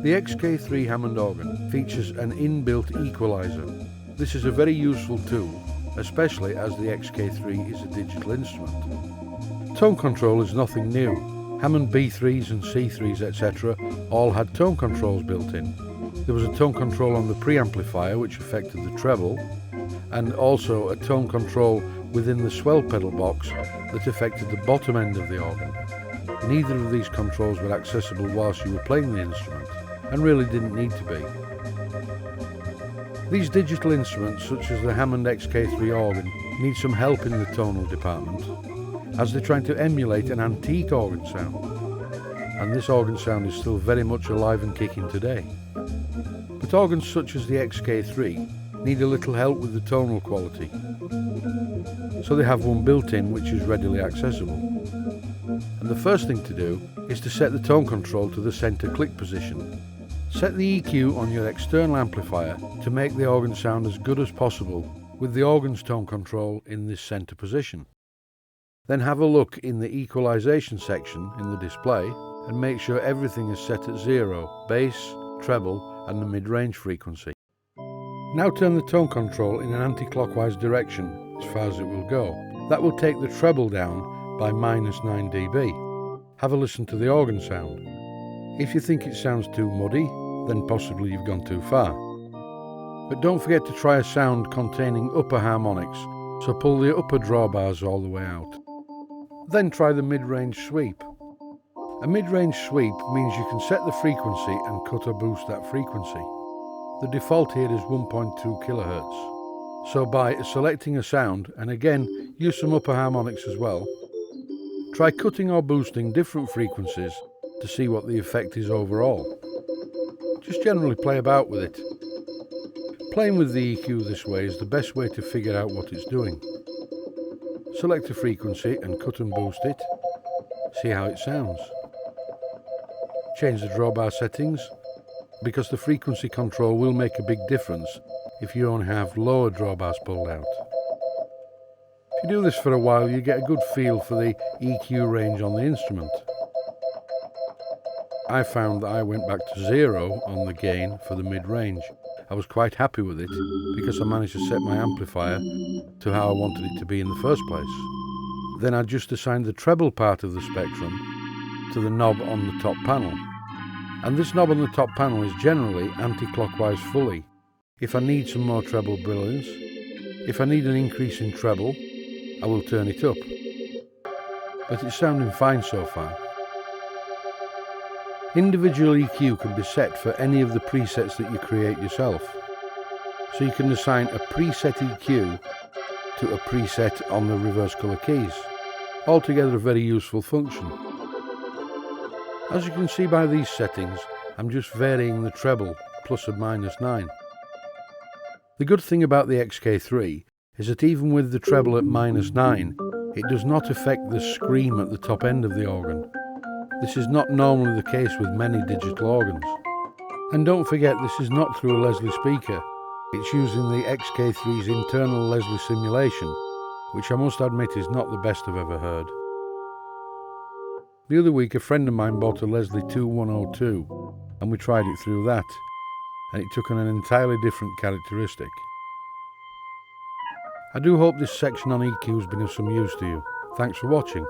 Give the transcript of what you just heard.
The XK-3 Hammond organ features an inbuilt equalizer. This is a very useful tool, especially as the XK-3 is a digital instrument. Tone control is nothing new. Hammond B3s and C3s etc. all had tone controls built in. There was a tone control on the preamplifier which affected the treble, and also a tone control within the swell pedal box that affected the bottom end of the organ. Neither of these controls were accessible whilst you were playing the instrument, and really didn't need to be. These digital instruments, such as the Hammond XK-3 organ, need some help in the tonal department, as they're trying to emulate an antique organ sound. And this organ sound is still very much alive and kicking today. But organs such as the XK-3 need a little help with the tonal quality. So they have one built in which is readily accessible. And the first thing to do is to set the tone control to the centre click position. Set the EQ on your external amplifier to make the organ sound as good as possible with the organ's tone control in this centre position. Then have a look in the equalization section in the display and make sure everything is set at 0, bass, treble and the mid-range frequency. Now turn the tone control in an anti-clockwise direction as far as it will go. That will take the treble down by -9 dB. Have a listen to the organ sound. If you think it sounds too muddy, then possibly you've gone too far. But don't forget to try a sound containing upper harmonics, so pull the upper drawbars all the way out. Then try the mid-range sweep. A mid-range sweep means you can set the frequency and cut or boost that frequency. The default here is 1.2 kHz. So by selecting a sound, and again use some upper harmonics as well, try cutting or boosting different frequencies to see what the effect is overall. Just generally play about with it. Playing with the EQ this way is the best way to figure out what it's doing. Select a frequency and cut and boost it. See how it sounds. Change the drawbar settings, because the frequency control will make a big difference if you only have lower drawbars pulled out. If you do this for a while, you get a good feel for the EQ range on the instrument. I found that I went back to 0 on the gain for the mid-range. I was quite happy with it because I managed to set my amplifier to how I wanted it to be in the first place. Then I just assigned the treble part of the spectrum to the knob on the top panel. And this knob on the top panel is generally anti-clockwise fully. If I need some more treble brilliance, if I need an increase in treble, I will turn it up. But it's sounding fine so far. Individual EQ can be set for any of the presets that you create yourself. So you can assign a preset EQ to a preset on the reverse colour keys. Altogether a very useful function. As you can see by these settings, I'm just varying the treble, plus or minus 9. The good thing about the XK-3 is that even with the treble at -9, it does not affect the scream at the top end of the organ. This is not normally the case with many digital organs. And don't forget, this is not through a Leslie speaker. It's using the XK-3's internal Leslie simulation, which I must admit is not the best I've ever heard. The other week a friend of mine bought a Leslie 2102 and we tried it through that, and it took on an entirely different characteristic. I do hope this section on EQ has been of some use to you. Thanks for watching.